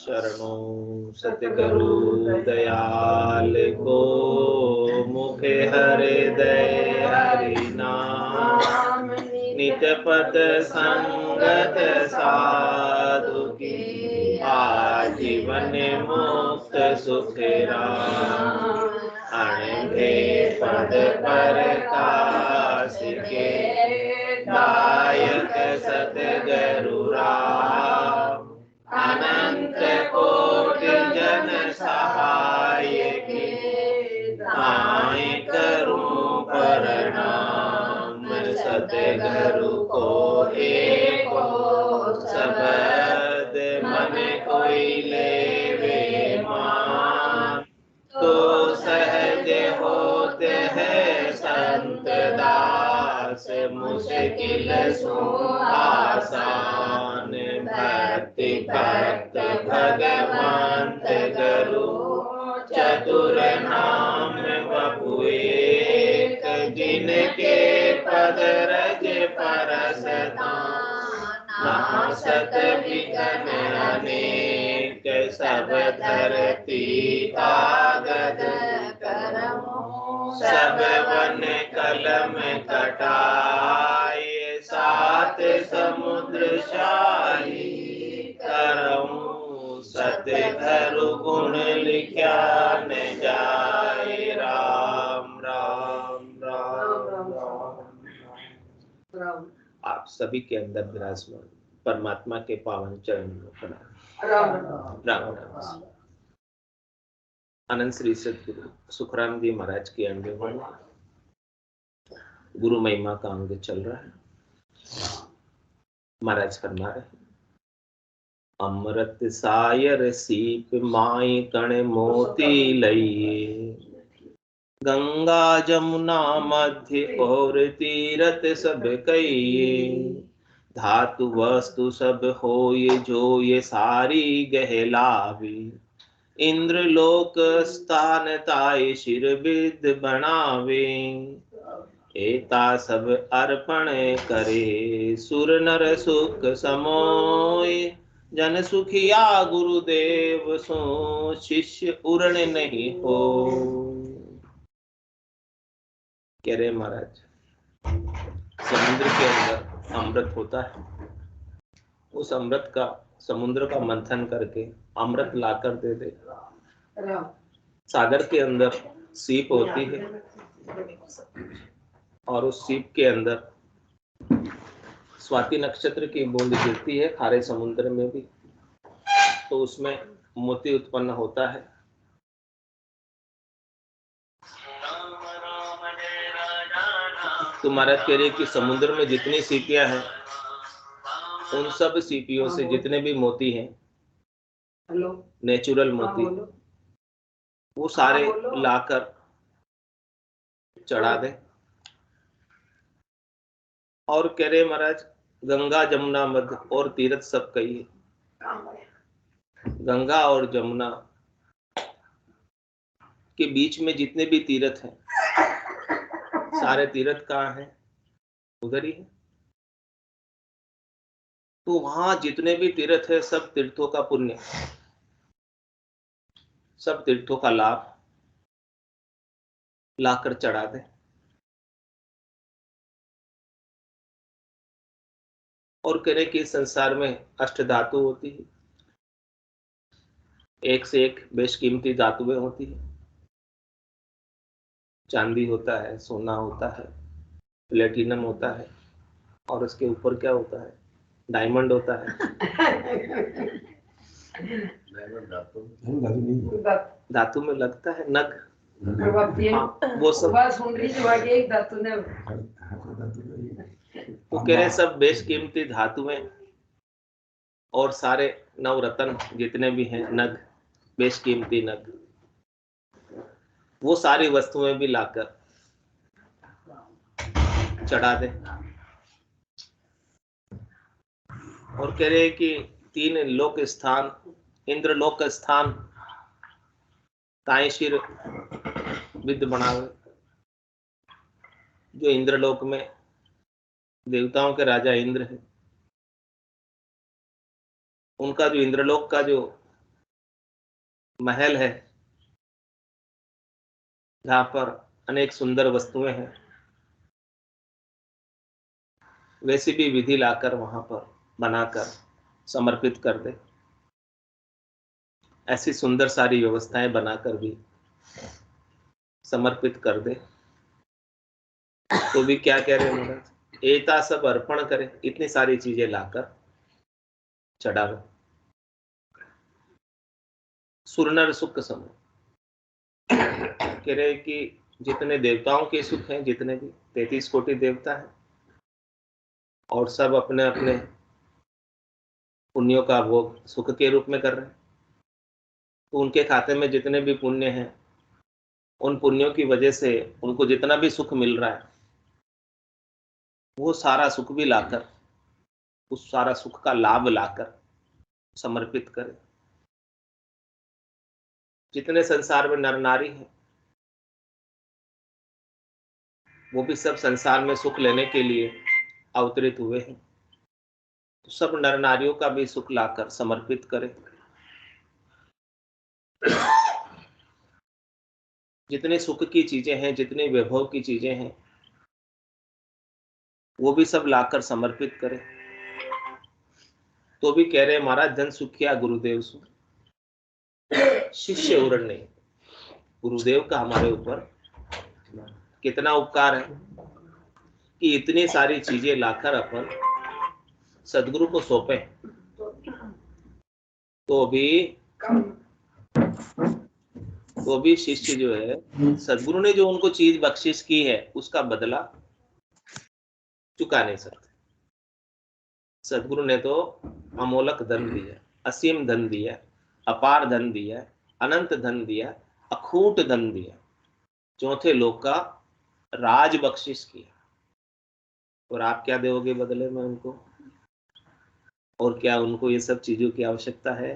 चरणों सतगुरु दयाल को, मुखे हृदय हरि नाम, नित पद संगत साधु की, आजीवन मुक्त सुख राम। अणघे पद प्रकाश के, दायक सतगुरु राम। अनंत कोटि जन सहाय के, ताहि करूं प्रणाम। सतगुरु को एको शब्द मन कोई लेवे मान, तो सहज होते हैं संत दास। मुश्किल सो आसान, भक्ति भक्त भगवंत गुरु। चतुर नाम बपु एक, जिनके पद रज परसता। नासत विघ्न अनेक, सब धरती कागद करमो। सब वन कलम कटाए, सात समुद्र शाही करऊं। सतगुरु गुण लिख्या न जाए, राम राम राम राम। आप सभी के अंदर विराजमान परमात्मा के पावन चरण में प्रणाम। राम राम। अनंत श्री सतगुरु सुखराम जी महाराज के अंग में गुरु महिमा का अंग चल रहा है। महाराज फरमा रहे, अमृत सायर सीप माई कण मोती लइए। गंगा जमुना मध्य और तीरथ सब कइए। धातु वस्तु सब होए जो ये सारी गहलावे। इंद्र लोक स्थान ताय शिर विद बनावे। एता सब अर्पण करे, सुर नर सुख समोय। जन सुखिया गुरुदेव सो, शिष्य उरण नहीं हो। कह रहे महाराज, समुद्र के अंदर अमृत होता है। उस अमृत का समुद्र का मंथन करके अमृत लाकर दे दे। सागर के अंदर सीप होती है, और उस सीप के अंदर स्वाति नक्षत्र की बूंद गिरती है खारे समुद्र में भी, तो उसमें मोती उत्पन्न होता है। तो महाराज कह रहे कि समुद्र में जितनी सीपियां हैं, उन सब सीपियों से जितने भी मोती हैं, नेचुरल मोती, वो सारे लाकर चढ़ा दे। और कह रहे महाराज, गंगा जमुना मध्य और तीर्थ सब कहिए। गंगा और जमुना के बीच में जितने भी तीर्थ हैं, सारे तीर्थ कहाँ हैं? उधर ही है। तो वहां जितने भी तीर्थ है, सब तीर्थों का पुण्य, सब तीर्थों का लाभ लाकर चढ़ा दे। और कह रहे कि संसार में अष्ट धातु होती है, एक से एक बेशकीमती धातुएं होती है। चांदी होता है, सोना होता है, प्लेटिनम होता है, और उसके ऊपर क्या होता है? डायमंड होता है। धातु में लगता है नग। हाँ, वो सब वो कह रहे सब बेशकीमती धातुएं और सारे नवरत्न जितने भी हैं, नग, बेशकीमती नग, वो सारी वस्तुएं भी लाकर चढ़ा दे। और कह रहे कि तीन लोक स्थान, इंद्र लोक स्थान ताई शिर विद बनावे। जो इंद्रलोक में देवताओं के राजा इंद्र है, उनका जो इंद्रलोक का जो महल है जहाँ पर अनेक सुंदर वस्तुएं हैं, वैसी भी विधि लाकर वहां पर बनाकर समर्पित कर दे, ऐसी सुंदर सारी व्यवस्थाएं बनाकर भी समर्पित कर दे, तो भी क्या कह रहे हैं महाराज, एता सब अर्पण करे, इतनी सारी चीजें लाकर चढ़ावे। सुरनर सुख समय कह रहे कि जितने देवताओं के सुख हैं, जितने भी 33 कोटि देवता हैं, और सब अपने अपने पुण्यों का भोग सुख के रूप में कर रहे हैं, तो उनके खाते में जितने भी पुण्य हैं, उन पुण्यों की वजह से उनको जितना भी सुख मिल रहा है, वो सारा सुख भी लाकर, उस सारा सुख का लाभ लाकर समर्पित करें। जितने संसार में नर नारी हैं, वो भी सब संसार में सुख लेने के लिए अवतरित हुए हैं, तो सब नर नारियों का भी सुख लाकर समर्पित करें। जितने सुख की चीजें हैं, जितने वैभव की चीजें हैं, वो भी सब लाकर समर्पित करें, तो भी कह रहे महाराज धन सुखिया गुरुदेव सु, शिष्य उरण नहीं। गुरुदेव का हमारे ऊपर कितना उपकार है कि इतनी सारी चीजें लाकर अपन सदगुरु को सौंपे, तो भी शिष्य जो है, सदगुरु ने जो उनको चीज बख्शिश की है, उसका बदला चुका नहीं सकते। सदगुरु ने तो अमोलक धन दिया, असीम धन दिया, अपार धन दिया, अनंत धन दिया, अखूट धन दिया, चौथे लोक का राज बख्शिश किया, और आप क्या दोगे बदले में उनको? और क्या उनको ये सब चीजों की आवश्यकता है?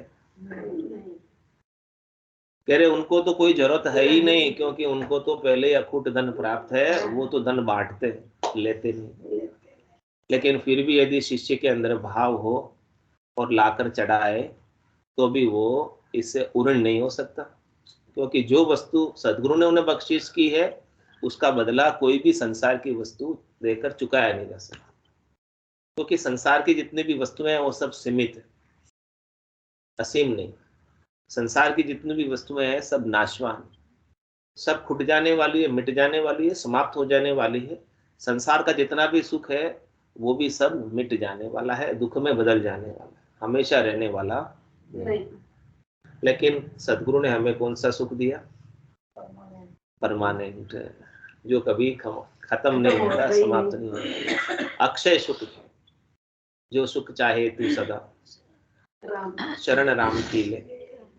कह रहे उनको तो कोई जरूरत है ही नहीं, क्योंकि उनको तो पहले ही अखूट धन प्राप्त है, वो तो धन बांटते हैं, लेते नहीं। लेकिन फिर भी यदि शिष्य के अंदर भाव हो और लाकर चढ़ाए, तो भी वो इससे उऋण नहीं हो सकता, क्योंकि जो वस्तु सदगुरु ने उन्हें बख्शिश की है, उसका बदला कोई भी संसार की वस्तु देकर चुकाया नहीं जा सकता, क्योंकि संसार की जितनी भी वस्तुएं हैं वो सब सीमित है, असीम नहीं। संसार की जितनी भी वस्तुएं हैं सब नाशवान, सब खुट जाने वाली है, मिट जाने वाली है, समाप्त हो जाने वाली है। संसार का जितना भी सुख है वो भी सब मिट जाने वाला है, दुख में बदल जाने वाला है, हमेशा रहने वाला नहीं। लेकिन सदगुरु ने हमें कौन सा सुख दिया? परमानेंट, जो कभी खत्म नहीं होता, समाप्त नहीं होता, अक्षय सुख, जो सुख चाहे तू सदा शरण राम की ले,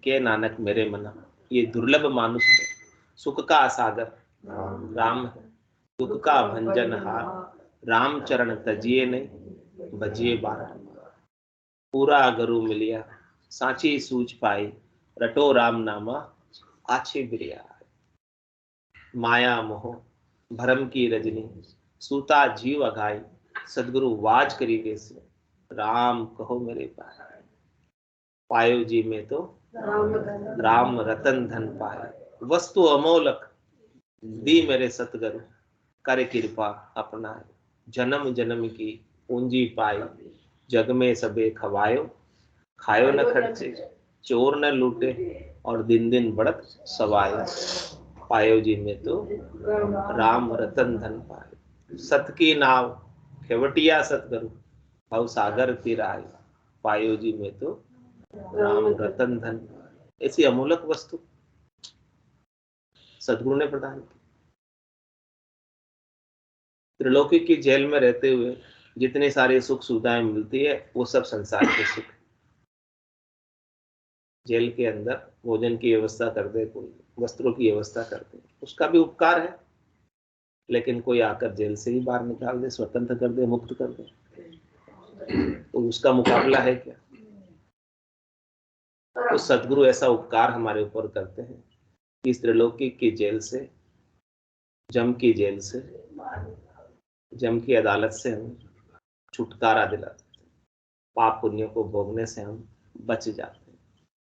के नानक मेरे मना। ये दुर्लभ मानुष है, सुख का सागर राम है, दुख का भंजन हार, राम चरण तजिए नहीं, भजिए बार। पूरा गुरु मिलिया, सांची सूझ पाई, रटो राम नामा आछे बिरिया। माया मोह भरम की रजनी, सूता जीव अघाई, सदगुरु वाज करी वैसे, राम कहो मेरे पास। पायो जी में तो राम रतन धन पाए, वस्तु अमोलक दी मेरे सतगुरु, कर कृपा अपनाए। जन्म जन्म की पूंजी पाई, जग में सबे खवायो, खायो न खर्चे, चोर न लूटे, और दिन दिन बढ़त सवायो। पायो जी में तो राम रतन धन पाए, सत की नाव खेवटिया सतगुरु, भव सागर तिराय। पायो जी में तो राम रतन धन, ऐसी अमूलक वस्तु सदगुरु ने प्रदान की। त्रिलोकी की जेल में रहते हुए जितनी सारी सुख सुविधाएं मिलती है, वो सब संसार के सुख। जेल के अंदर भोजन की व्यवस्था कर दे, कोई वस्त्रों की व्यवस्था कर दे, उसका भी उपकार है। लेकिन कोई आकर जेल से ही बाहर निकाल दे, स्वतंत्र कर दे, मुक्त कर दे, तो उसका मुकाबला है क्या? तो सदगुरु ऐसा उपकार हमारे ऊपर करते हैं कि इस त्रिलोकी की जेल से, जम की जेल से, जम की अदालत से हम छुटकारा दिलाते हैं, पाप पुण्यों को भोगने से हम बच जाते हैं,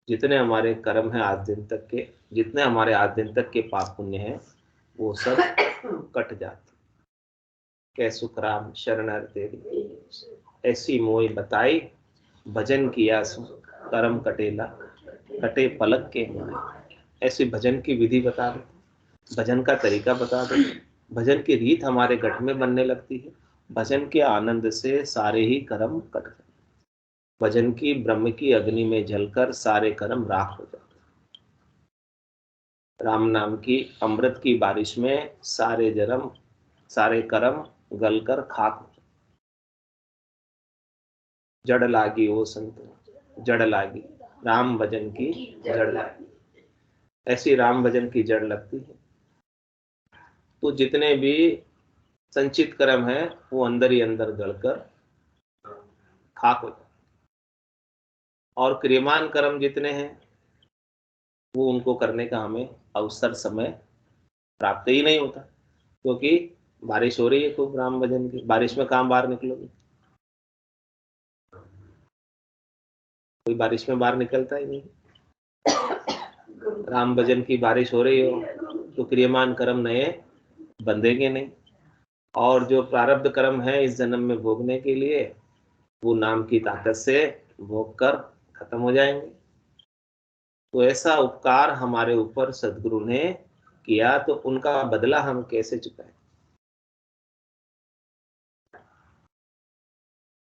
जितने हमारे कर्म हैं आज दिन तक के, जितने हमारे आज दिन तक के पाप पुण्य हैं, वो सब कट जाते। कै सुख राम शरण हर तेरी, ऐसी मोई बताई, भजन किया सो कर्म कटेला, कटे पलक के माए। ऐसी भजन की विधि बता दो, भजन का तरीका बता दो, भजन की रीत हमारे गठ में बनने लगती है। भजन के आनंद से सारे ही कर्म कट जाते, भजन की ब्रह्म की अग्नि में जलकर सारे कर्म राख हो जाते। राम नाम की अमृत की बारिश में सारे कर्म गलकर खाक हो जाते। जड़ लागी वो संत, जड़ लागी राम भजन की जड़ लागी। ऐसी राम भजन की जड़ लगती है तो जितने भी संचित कर्म है वो अंदर ही अंदर गलकर खाक हो जाते। और क्रियमान कर्म जितने हैं वो उनको करने का हमें अवसर समय प्राप्त ही नहीं होता, क्योंकि बारिश हो रही है खूब राम भजन की, बारिश में कहाँ बाहर निकलोगे? कोई बारिश में बाहर निकलता ही नहीं। राम भजन की बारिश हो रही हो तो क्रियमान कर्म नए बंधेंगे नहीं, और जो प्रारब्ध कर्म है इस जन्म में भोगने के लिए, वो नाम की ताकत से भोग कर खत्म हो जाएंगे। तो ऐसा उपकार हमारे ऊपर सदगुरु ने किया, तो उनका बदला हम कैसे चुकाएं?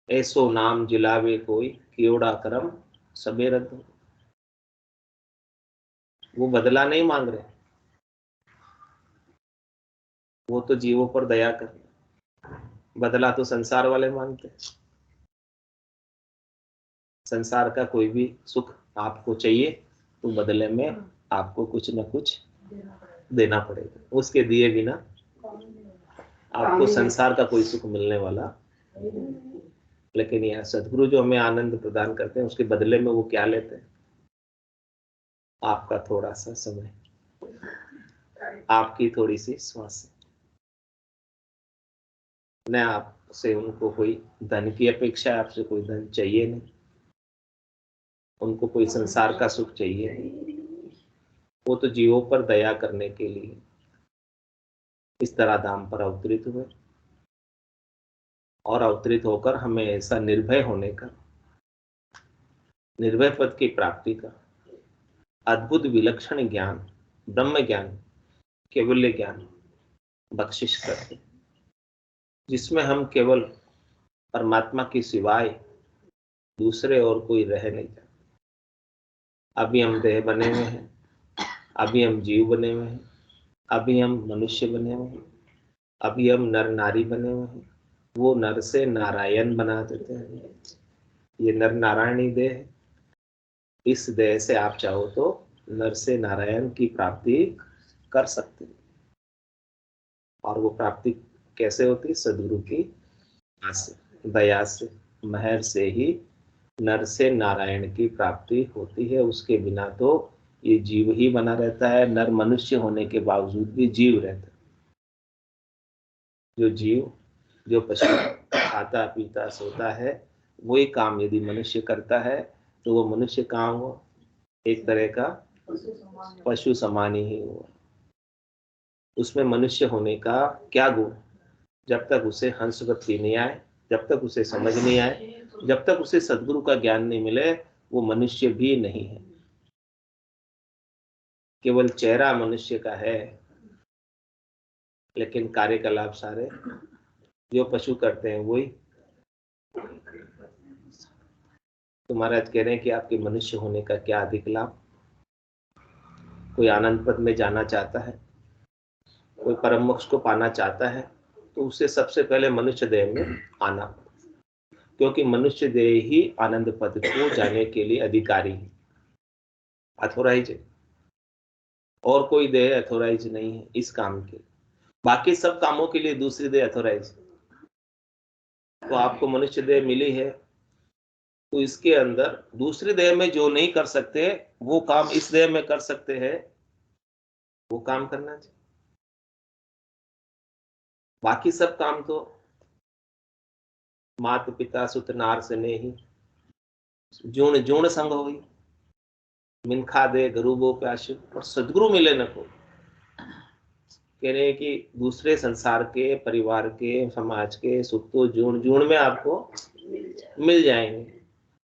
ऐसो नाम जिलावे कोई, कियोड़ा कर्म सबे रद्द। वो बदला नहीं मांग रहे, वो तो जीवों पर दया कर रहे। बदला तो संसार वाले मांगते हैं। संसार का कोई भी सुख आपको चाहिए तो बदले में आपको कुछ न कुछ देना पड़ेगा, उसके दिए बिना आपको संसार का कोई सुख मिलने वाला। लेकिन यह सदगुरु जो हमें आनंद प्रदान करते हैं, उसके बदले में वो क्या लेते हैं? आपका थोड़ा सा समय, आपकी थोड़ी सी श्वास। न आपसे उनको कोई धन की अपेक्षा है, आपसे कोई धन चाहिए नहीं, उनको कोई संसार का सुख चाहिए नहीं। वो तो जीवों पर दया करने के लिए इस तरह धाम पर अवतरित हुए, और अवतरित होकर हमें ऐसा निर्भय होने का, निर्भय पद की प्राप्ति का अद्भुत विलक्षण ज्ञान, ब्रह्म ज्ञान, केवल्य ज्ञान बख्शिश करते, जिसमें हम केवल परमात्मा के सिवाय दूसरे और कोई रह नहीं जाते। अभी हम देह बने हुए हैं, अभी हम जीव बने हुए हैं, अभी हम मनुष्य बने हुए हैं, अभी हम नर नारी बने हुए हैं। वो नर से नारायण बना देते हैं। ये नर नारायणी देह है। इस देह से आप चाहो तो नर से नारायण की प्राप्ति कर सकते हैं। और वो प्राप्ति कैसे होती? सदगुरु की दया से, महर से ही नर से नारायण की प्राप्ति होती है। उसके बिना तो ये जीव ही बना रहता है। नर मनुष्य होने के बावजूद भी जीव रहता है। जो जीव, जो पशु खाता पीता सोता है, वही काम यदि मनुष्य करता है तो वो मनुष्य काम हो एक तरह का पशु समान ही हुआ। उसमें मनुष्य होने का क्या गुण? जब तक उसे हंस वृत्ति नहीं आए, जब तक उसे समझ नहीं आए, जब तक उसे सदगुरु का ज्ञान नहीं मिले, वो मनुष्य भी नहीं है। केवल चेहरा मनुष्य का है, लेकिन कार्यकलाप सारे जो पशु करते हैं वही। तो महाराज कह रहे हैं कि आपके मनुष्य होने का क्या अधिक लाभ? कोई आनंद पद में जाना चाहता है, कोई परम मोक्ष को पाना चाहता है, तो उसे सबसे पहले मनुष्य देह में आना, क्योंकि मनुष्य देह ही आनंद पद को जाने के लिए अधिकारी है, अथोराइज है। और कोई देह अथोराइज नहीं है इस काम के। बाकी सब कामों के लिए दूसरी देह अथोराइज। तो आपको मनुष्य देह मिली है, तो इसके अंदर दूसरी देह में जो नहीं कर सकते वो काम इस देह में कर सकते हैं, वो काम करना चाहिए। बाकी सब काम तो मात पिता सुत नार से नहीं, जूण जूण संग हुई। मिनखा दे गरीबों पे आशिक, और सदगुरु मिले न को। कह रहे हैं कि दूसरे संसार के, परिवार के, समाज के सुख तो जून जून में आपको मिल जाएंगे।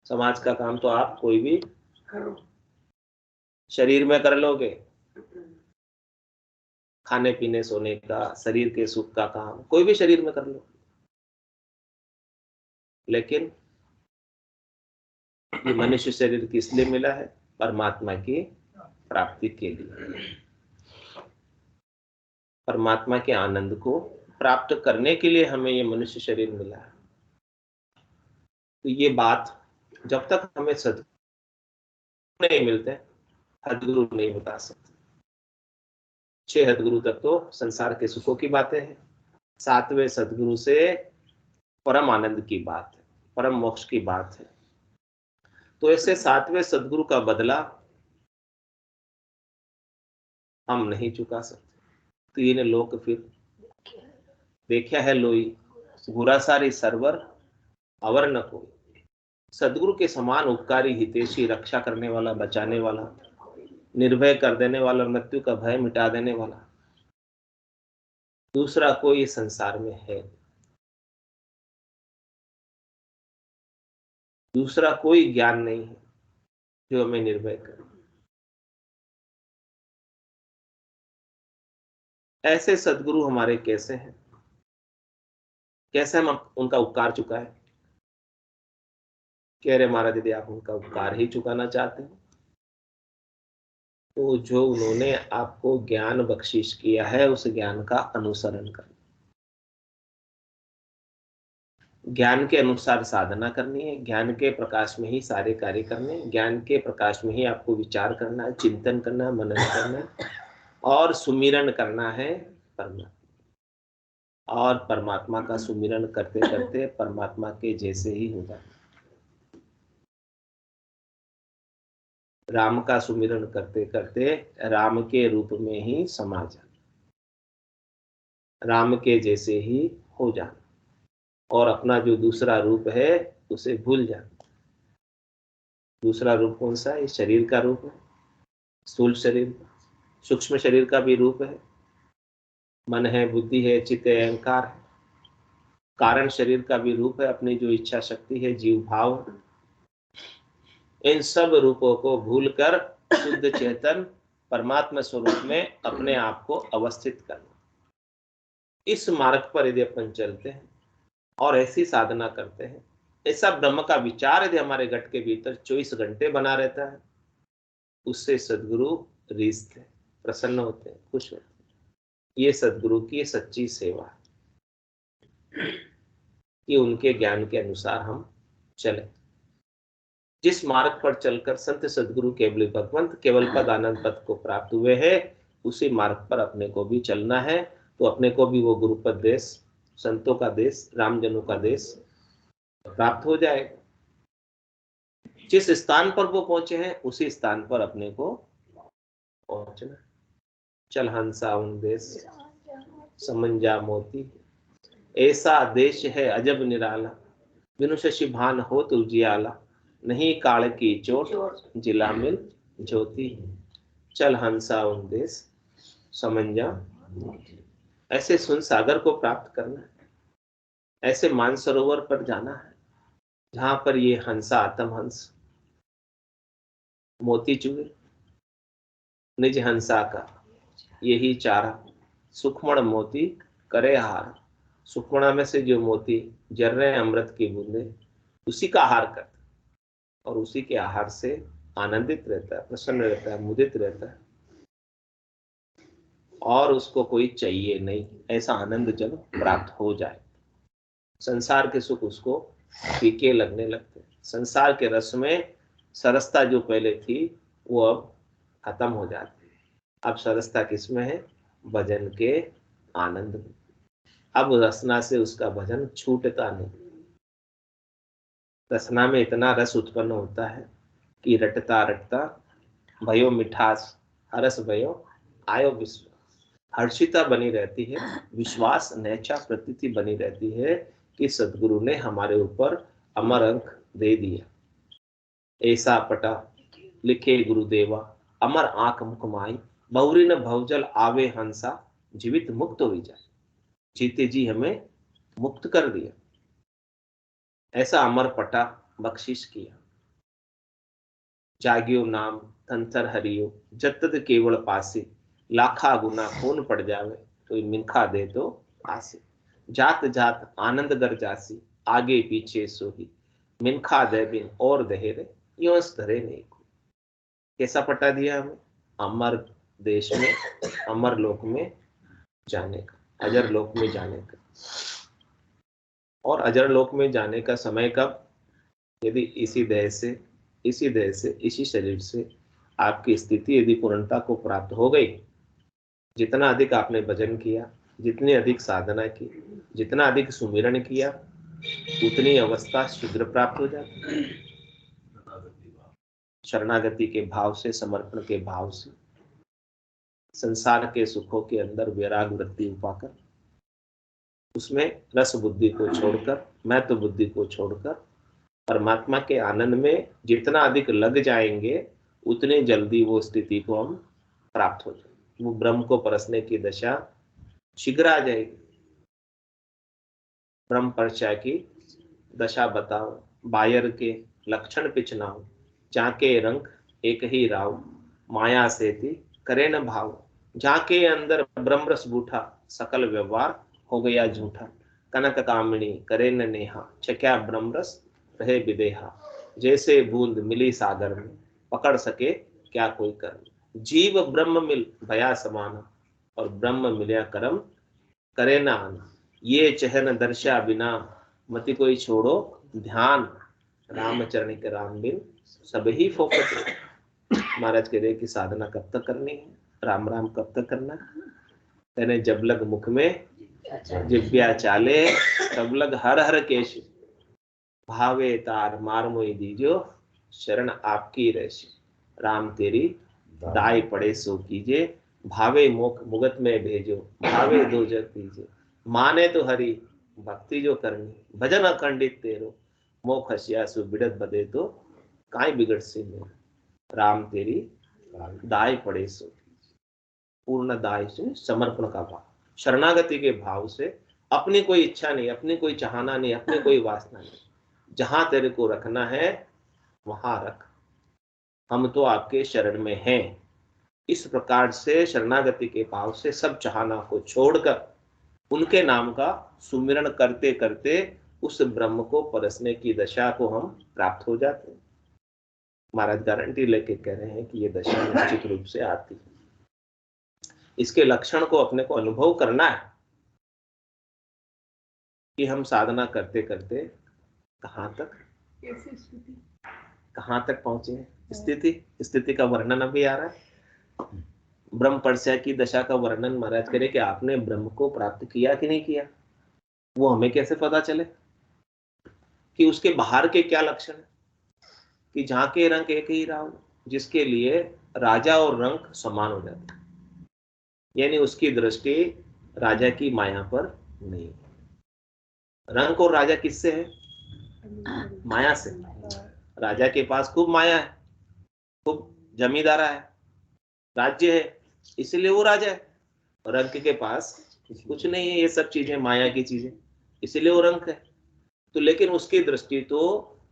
समाज का काम तो आप कोई भी शरीर में कर लोगे, खाने पीने सोने का, शरीर के सुख का काम कोई भी शरीर में कर लो, लेकिन ये मनुष्य शरीर किस लिए मिला है? परमात्मा की प्राप्ति के लिए, परमात्मा के आनंद को प्राप्त करने के लिए हमें ये मनुष्य शरीर मिला है। तो ये बात जब तक हमें सद्गुरु नहीं मिलते, सद्गुरु नहीं बता सकते। 6 सद्गुरु तक तो संसार के सुखों की बातें हैं, 7वें सद्गुरु से परम आनंद की बात है, परम मोक्ष की बात है। तो ऐसे 7वें सद्गुरु का बदला हम नहीं चुका सकते। 3 लोक फिर देखा है लोई, गुरा सारी सरवर अवर न कोई। सदगुरु के समान उपकारी, हितैषी, रक्षा करने वाला, बचाने वाला, निर्भय कर देने वाला, मृत्यु का भय मिटा देने वाला दूसरा कोई संसार में है, दूसरा कोई ज्ञान नहीं है जो हमें निर्भय करे। ऐसे सदगुरु हमारे कैसे हैं, कैसे हम उनका उपकार चुकाएं? कह रहे महाराज यदि आप उनका उपकार ही चुकाना चाहते हैं तो जो उन्होंने आपको ज्ञान बख्शिश किया है उस ज्ञान का अनुसरण करें। ज्ञान के अनुसार साधना करनी है, ज्ञान के प्रकाश में ही सारे कार्य करने, ज्ञान के प्रकाश में ही आपको विचार करना है, चिंतन करना है, मनन करना है और सुमिरन करना है परमात्मा। और परमात्मा का सुमिरन करते करते परमात्मा के जैसे ही हो जाए। राम का सुमिरन करते करते राम के रूप में ही समा जाना, राम के जैसे ही हो जाना और अपना जो दूसरा रूप है उसे भूल जाना। दूसरा रूप कौन सा है? शरीर का रूप है, स्थूल शरीर, सूक्ष्म शरीर का भी रूप है, मन है, बुद्धि है, चित्त है, अहंकार है। कारण शरीर का भी रूप है, अपनी जो इच्छा शक्ति है, जीव भाव। इन सब रूपों को भूलकर शुद्ध चेतन परमात्मा स्वरूप में अपने आप को अवस्थित करना। इस मार्ग पर यदि अपन चलते हैं और ऐसी साधना करते हैं, ऐसा ब्रह्म का विचार यदि हमारे घट के भीतर 24 घंटे बना रहता है, उससे सदगुरु रीझते, प्रसन्न होते हैं, खुश होते हैं। ये सदगुरु की सच्ची सेवा है कि उनके ज्ञान के अनुसार हम चले। जिस मार्ग पर चलकर संत सदगुरु केवल भगवंत केवल पद आनंद पद को प्राप्त हुए हैं, उसी मार्ग पर अपने को भी चलना है। तो अपने को भी वो गुरुपद देश, संतों का देश, रामजनों का देश प्राप्त हो जाएगा। जिस स्थान पर वो पहुंचे हैं उसी स्थान पर अपने को पहुंचना। चल हंसा उन देश समंजा मोती, ऐसा देश है अजब निराला, बिनु शशि भान हो तुलजियाला, नहीं काल की चोट जिला मिल ज्योति, चल हंसा उन देश समंजा। ऐसे सुन सागर को प्राप्त करना है, ऐसे मानसरोवर पर जाना है जहां पर ये हंसा आत्म हंस मोती चुगे, निज हंसा का यही चारा, सुखमण मोती करे आहार। सुखमणा में से जो मोती जर रहे हैं अमृत की बूंदे, उसी का आहार करता और उसी के आहार से आनंदित रहता है, प्रसन्न रहता है, मुदित रहता है और उसको कोई चाहिए नहीं। ऐसा आनंद जब प्राप्त हो जाए, संसार के सुख उसको फीके लगने लगते। संसार के रस में सरसता जो पहले थी वो अब खत्म हो जाती है। अब सरसता किसमें है? भजन के आनंद में। अब रसना से उसका भजन छूटता नहीं। रसना में इतना रस उत्पन्न होता है कि रटता रटता भयो मिठास, हरस भयो आयो विश्वास। हर्षिता बनी रहती है, विश्वास नैचा प्रतीति बनी रहती है कि सदगुरु ने हमारे ऊपर अमर अंक दे दिया। ऐसा पटा लिखे गुरुदेवा अमर आंख मुख माई, बहुरी न भवजल आवे हंसा, जीवित मुक्त हुई जाए। जीते जी हमें मुक्त कर दिया, ऐसा अमर पटा बख्शिश किया। जागियो नाम तंतर हरियो, जतत केवल पासे, लाखा गुना खून पड़ जावे, तो मिनखा दे तो आसे। जात जात आनंद गर जासी, आगे पीछे सोही, मिनखा दे बिन और दहेरे, यो धरे नहीं को। कैसा पटा दिया हमें? अमर देश में, अमर लोक में जाने का, अजर लोक में जाने का। और अजर लोक में जाने का समय कब? यदि इसी देह से, इसी शरीर से आपकी स्थिति यदि पूर्णता को प्राप्त हो गई, जितना अधिक आपने भजन किया, जितनी अधिक साधना की, जितना अधिक सुमिरन किया, उतनी अवस्था शीघ्र प्राप्त हो जाती। शरणागति के भाव से, समर्पण के भाव से, संसार के सुखों के अंदर वैराग वृत्ति उपाकर, उसमें रस बुद्धि को छोड़कर, महत्व बुद्धि को छोड़कर परमात्मा के आनंद में जितना अधिक लग जाएंगे, उतनी जल्दी वो स्थिति को हम प्राप्त हो जाएंगे। वो ब्रह्म को परसने की दशा शीघ्र आ जाएगी। ब्रह्म परचा की दशा बताओ, बायर के लक्षण पिछनाओ, जाके रंग एक ही राव, माया से थी करे न भाव। जाके अंदर ब्रह्म रस बूठा, सकल व्यवहार हो गया झूठा। कनक कामिनी करे न नेहा, छक्या ब्रह्म रस रहे विदेहा। जैसे बूंद मिली सागर में, पकड़ सके क्या कोई कर्म। जीव ब्रह्म मिल भया समाना, और ब्रह्म मिलया कर्म करे ना आना। ये चहन दर्शा बिना, मति कोई छोड़ो ध्यान। रामचरण के राम बिन सब ही फोकट। महाराज कह रहे कि साधना कब तक करनी है, राम राम कब तक करना है? तेने जब लग मुख में जिव्या चाले, तब लग हर हर केश। भावे तार मार मोई दीजो, शरण आपकी रहसी। राम तेरी दाई पड़े सो कीजे, भावे मोख मुगत में भेजो, भावे दो जग दीजे। माने तो हरि भक्ति जो करनी, भजन अखंडित तेरो। मोख हसिया सु बिड़त बदे तो, काई बिगड़ से मेरो। राम तेरी दाई पड़े सो, पूर्ण दाई से समर्पण का भाव, शरणागति के भाव से, अपनी कोई इच्छा नहीं, अपनी कोई चाहना नहीं, अपनी कोई वासना नहीं। जहां तेरे को रखना है वहां रख, हम तो आपके शरण में हैं। इस प्रकार से शरणागति के भाव से सब चाहना को छोड़कर उनके नाम का सुमिरन करते करते उस ब्रह्म को परसने की दशा को हम प्राप्त हो जाते हैं। महाराज गारंटी लेके कह रहे हैं कि ये दशा निश्चित रूप से आती है। इसके लक्षण को अपने को अनुभव करना है कि हम साधना करते करते कहाँ तक पहुंचे हैं। स्थिति का वर्णन अभी आ रहा है। ब्रह्म परस्या की दशा का वर्णन महाराज करे कि आपने ब्रह्म को प्राप्त किया कि नहीं किया। वो हमें कैसे पता चले कि उसके बाहर के क्या लक्षण है। कि जहां के रंग एक ही राव, जिसके लिए राजा और रंग समान हो जाते, यानी उसकी दृष्टि राजा की माया पर नहीं। रंग और राजा किससे है? माया से। राजा के पास खूब माया है, खूब जमींदारा है, राज्य है, इसलिए वो राजा है। रंग के पास कुछ नहीं है, ये सब चीजें माया की चीजें, इसलिए वो रंग है। तो लेकिन उसकी दृष्टि तो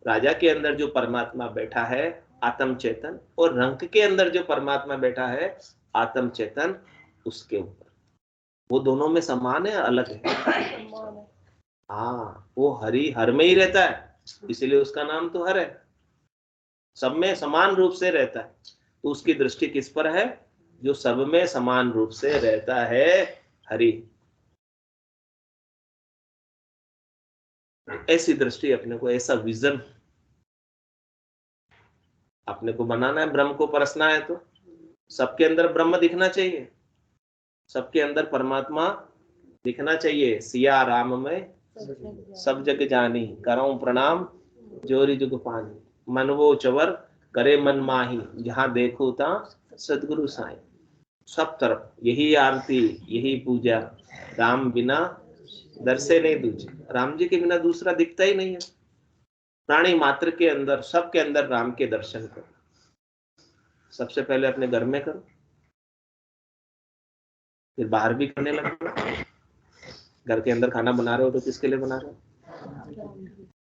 राजा के अंदर जो परमात्मा बैठा है आत्म चेतन, और रंग के अंदर जो परमात्मा बैठा है आत्म चेतन, उसके ऊपर। वो दोनों में समान है, अलग है? हाँ, वो हरि हर में ही रहता है, इसलिए उसका नाम तो हर है। सब में समान रूप से रहता है, तो उसकी दृष्टि किस पर है? जो सब में समान रूप से रहता है, हरि। ऐसी दृष्टि अपने को, ऐसा विजन अपने को बनाना है। ब्रह्म को परसना है तो सबके अंदर ब्रह्म दिखना चाहिए, सबके अंदर परमात्मा दिखना चाहिए। सिया राम में सब जग जानी, करऊं प्रणाम जोरी जुग पानी। मन वो चवर करे मन माही, जहां देखो ता सदगुरु साईं। सब तरफ यही आरती, यही पूजा, राम बिना दर्शे नहीं दूजे। राम जी के बिना दूसरा दिखता ही नहीं है। प्राणी मात्र के अंदर, सबके अंदर राम के दर्शन करो। सबसे पहले अपने घर में करो, फिर बाहर भी करने लगो। घर के अंदर खाना बना रहे हो तो किसके लिए बना रहे हो?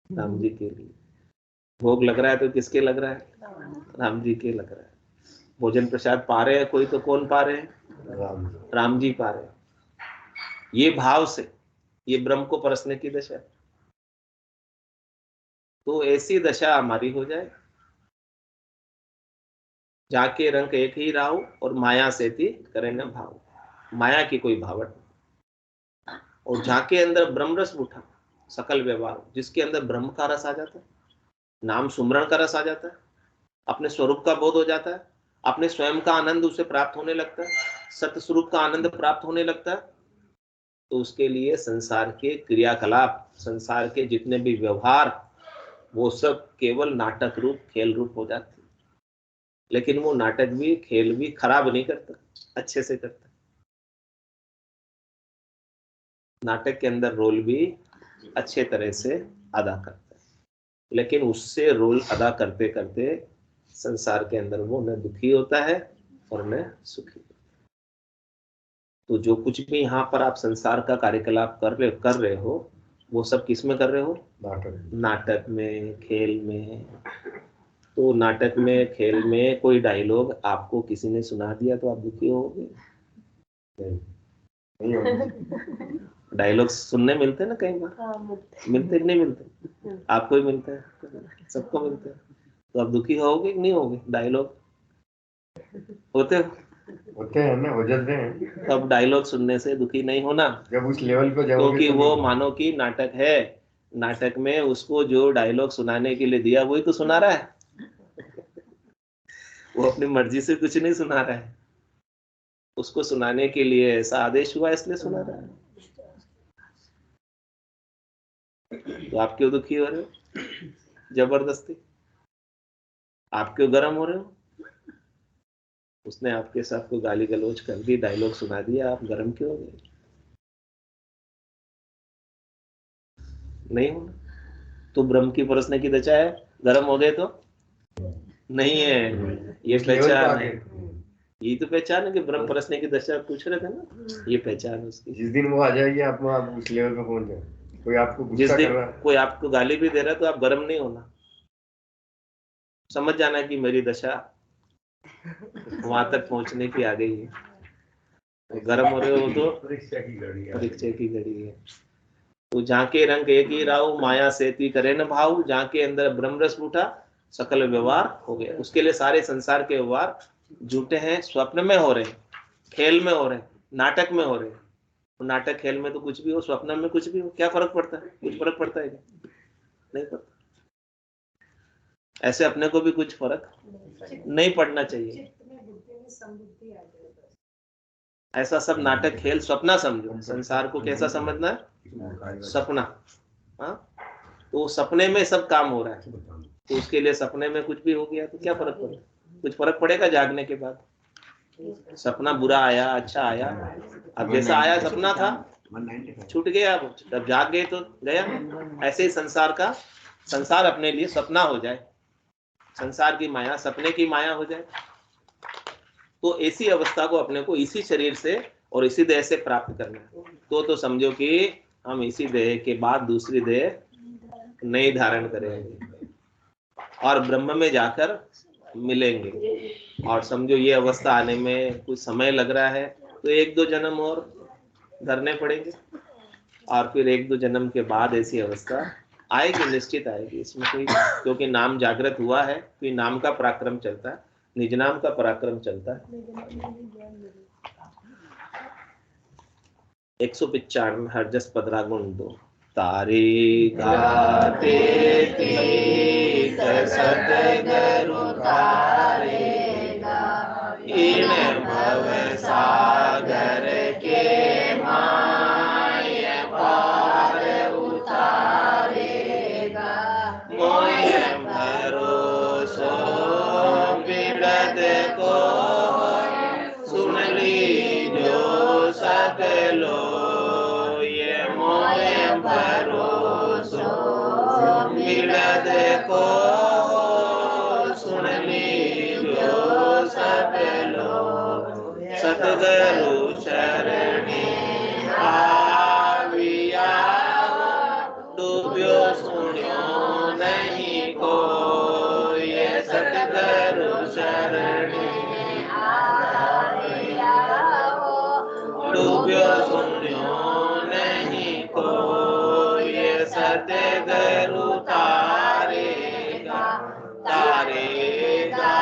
राम जी के लिए। भोग लग रहा है तो किसके लग रहा है? राम जी के लग रहा है। भोजन प्रसाद पा रहे हैं कोई तो कौन पा रहे हैं? राम जी पा रहे हैं। ये भाव से ये ब्रह्म को परसने की दशा है। तो ऐसी दशा हमारी हो जाए, जाके रंग एक ही राहु और माया से थी करे न भाव, माया की कोई भावट नहीं। और जाके अंदर ब्रह्म रस उठा सकल व्यवहार, जिसके अंदर ब्रह्म का रस आ जाता है, नाम सुमरण का रस आ जाता है, अपने स्वरूप का बोध हो जाता है, अपने स्वयं का आनंद उसे प्राप्त होने लगता है, सत्य स्वरूप का आनंद प्राप्त होने लगता है। तो उसके लिए संसार के क्रियाकलाप, संसार के जितने भी व्यवहार, वो सब केवल नाटक रूप, खेल रूप हो जाते। लेकिन वो नाटक भी खेल भी खराब नहीं करता, अच्छे से करता। नाटक के अंदर रोल भी अच्छे तरह से अदा करता है, लेकिन उससे रोल अदा करते करते संसार के अंदर वो न दुखी होता है और न सुखी। तो जो कुछ भी यहाँ पर आप संसार का कार्यकलाप कर रहे हो, वो सब किस में कर रहे हो? नाटक में, खेल में। तो नाटक में, खेल में कोई डायलॉग आपको किसी ने सुना दिया तो आप दुखी होगे? डायलॉग सुनने मिलते हैं ना कई बार, मिलते कि नहीं मिलते? आपको ही मिलता है, सबको मिलता है। तो आप दुखी होगे कि नहीं होगे? डायलॉग होते हैं ना, हो जाते हैं। तब डायलॉग सुनने से दुखी नहीं होना, जब उस लेवल पे जाओगे, क्योंकि वो मानो कि नाटक है, नाटक में उसको जो डायलॉग सुनाने के लिए दिया वही तो सुना रहा है। वो अपनी मर्जी से कुछ नहीं सुना रहा है, उसको सुनाने के लिए ऐसा आदेश हुआ इसलिए सुना रहा है। तो आप क्यों दुखी हो रहे हो जबरदस्ती? आप क्यों गर्म हो रहे हो? उसने आपके साथ को गाली गलौज कर दी, डायलॉग सुना दिया, आप गर्म क्यों हो गए? नहीं होना। तो ब्रह्म की परसने की दशा है, गर्म हो गए तो नहीं है। ये पहचान है, ये तो पहचान है कि ब्रह्म परसने की दशा पूछ रहे थे ना, ये पहचान उसकी। जिस दिन वो आ जाएगी आप उस लेवल पे पहुंच जाए। कोई आपको जिस गुस्सा दिन कर रहा है, कोई आपको गाली भी दे रहा है तो आप गर्म नहीं होना, समझ जाना कि मेरी दशा वहां तक पहुंचने की आ गई है। तो गर्म हो रहे हो तो परीक्षा की घड़ी है। तो झांके रंग एक ही राहु, माया सेती करे न भाव, झांके अंदर ब्रह्म रस उठा सकल व्यवहार हो गए। उसके लिए सारे संसार के व्यवहार झूठे हैं, स्वप्न में हो रहे हैं, खेल में हो रहे हैं, नाटक में हो रहे हैं। तो नाटक खेल में तो कुछ भी हो, स्वप्न में कुछ भी हो, क्या फर्क पड़ता है? कुछ फर्क पड़ता है क्या? नहीं पड़ता। ऐसे अपने को भी कुछ फर्क नहीं पड़ना चाहिए। ऐसा सब नाटक खेल सपना समझो, संसार को कैसा समझना है? सपना। हाँ, तो सपने में सब काम हो रहा है, तो उसके लिए सपने में कुछ भी हो गया तो क्या फर्क पड़ेगा? कुछ फर्क पड़ेगा जागने के बाद? सपना बुरा आया, अच्छा आया, अब जैसा आया सपना था छूट गया, अब जाग गए तो गया। ऐसे ही संसार का, संसार अपने लिए सपना हो जाए, संसार की माया सपने की माया हो जाए, तो ऐसी अवस्था को अपने को इसी शरीर से और इसी देह से प्राप्त करना है। तो समझो कि हम इसी देह के बाद दूसरी देह नहीं धारण करेंगे और ब्रह्म में जाकर मिलेंगे। और समझो ये अवस्था आने में कुछ समय लग रहा है, तो 1-2 जन्म और धरने पड़ेंगे, और फिर 1-2 जन्म के बाद ऐसी अवस्था आएगी, निश्चित आएगी। इसमें कोई, क्योंकि नाम जागृत हुआ है, कोई नाम का पराक्रम चलता है, निज नाम का पराक्रम चलता है। 195 हरजस 15 गुण 2। तारे गाते तीत सतगुरु तारेगा, इन भव सागर के माय पार उतारेगा। मोय भरोसो बिरद को, सुन लीजो सकलो, ये मोय भरोसो बिरद को, सुन लीजो भव्य शून्यो नहीं कोई, सतगुरु तारेगा तारेगा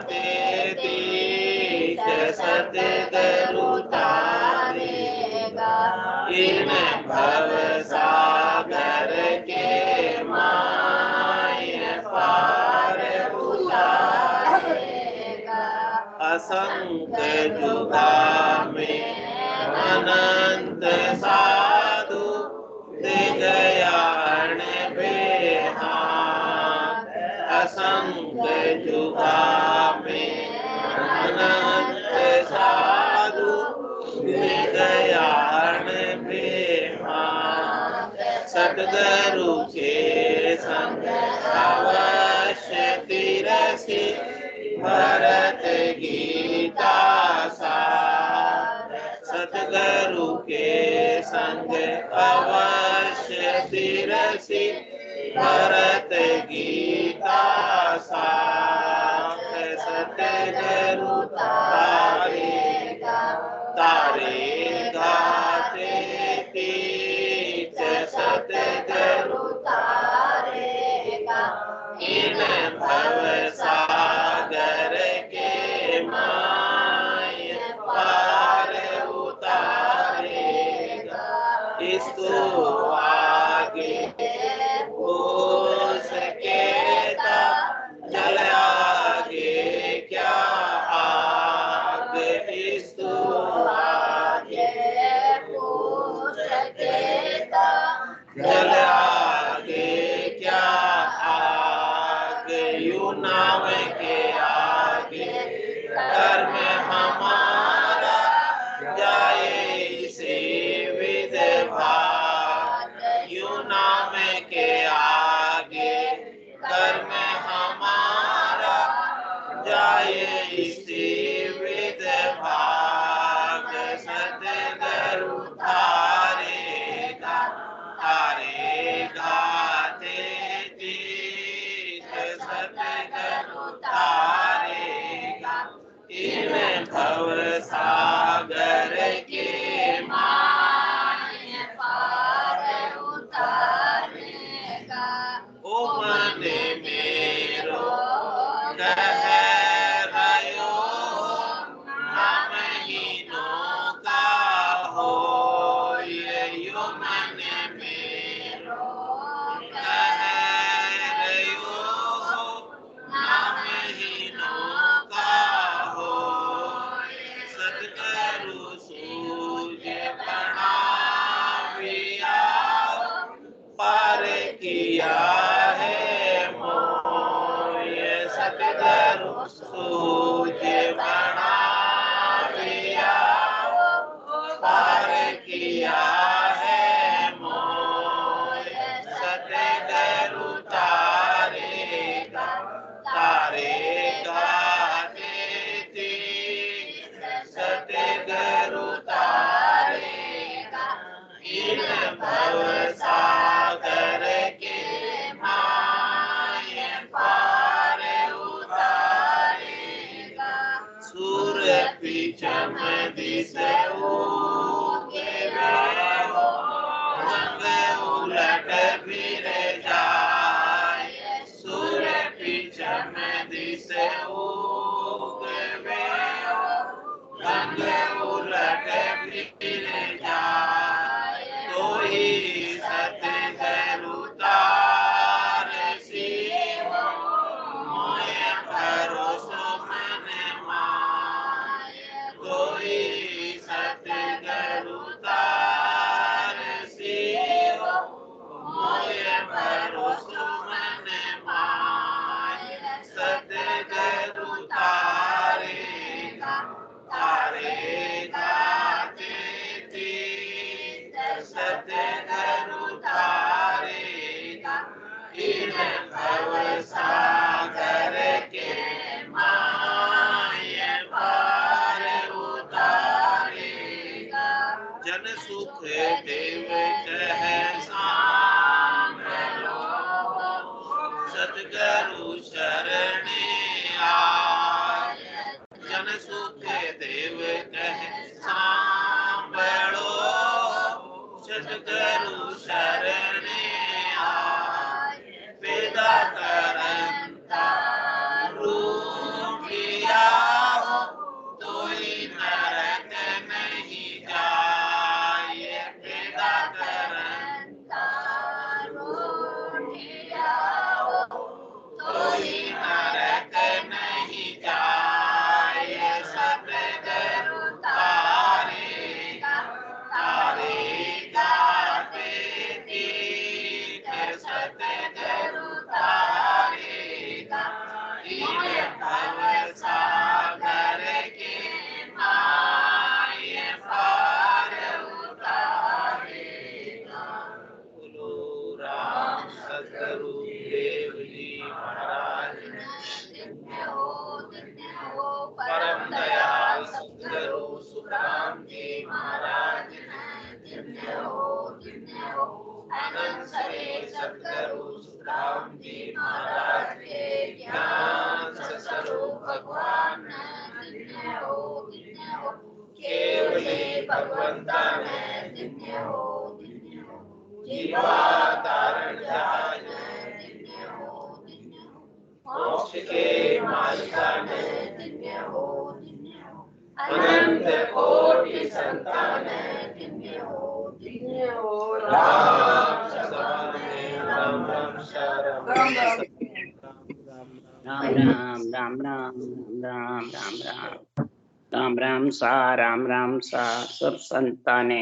तेतीस, सतगुरु तारेगा इन भव सागर के माय पार उतारेगा। असंख्य जुगा में अनंत साधु दिगयान बेहाग, असंख्य जुगा में अनंत साधु दिगयान बेहाग। सतगुरु के संग अवश्य तिरसि भरत गीता सार। सतगुरु के संग अवश्य तिरसि भरत गीता सार। सतगुरु तारेगा तारेगा तेतीस, सतगुरु तारेगा इन भव सागर के माय पार उतारेगा। इसको आगे हो सकेगा जल आगे क्या आग, इसको आगे हो सकेगा जल आगे क्या आग। यू नाम के आगे कर्म हमारा जाए से विदभाग। यू नाम के आगे कर्म हमारा जाए से विदभाग। सतगुरु तारेगा तारेगा तेतीस, सतगुरु तारेगा इन भव सागर के माय पार उतारेगा। ओ मन मेरो कह रयो नामहीनों का होय। यो मन मेरो कह रयो नामहीनों का होय। सतगुरु सूझ प्रणामिया पार किया है मोय। सतगुरु सूझ प्रणामिया पार किया है मोय। सतगुरु तारेगा तारेगा तेतीस, सतगुरु तारेगा इन भव सागर के माय पार उतारेगा। सूर पिछम दिस उगे हो, रंग उलट फिर जाए। सूर पिछम दिस उगे हो, रंग उलट फिर जाए। तो ही सतगुरु तारसी हो, मोय भरोसो मन माय। तो ही सतगुरु तारसी हो, मोय भरोसो मन माय। सतगुरु तारेगा तारेगा तेतीस, सतगुरु तारेगा इन भव सागर के माय पार उतारेगा। जन सुख देव कह सांभलो, सतगुरु शरणे आय। जन सुख देव कह सांभलो, केवले भगवंता में धन्य हो जीवा तारण जहाज मोक्ष के मालिका में धन्य हो अनंत कोटि संतान धन्य हो राम सभा में राम राम शरण राम राम राम राम राम राम राम राम राम सा सब संताने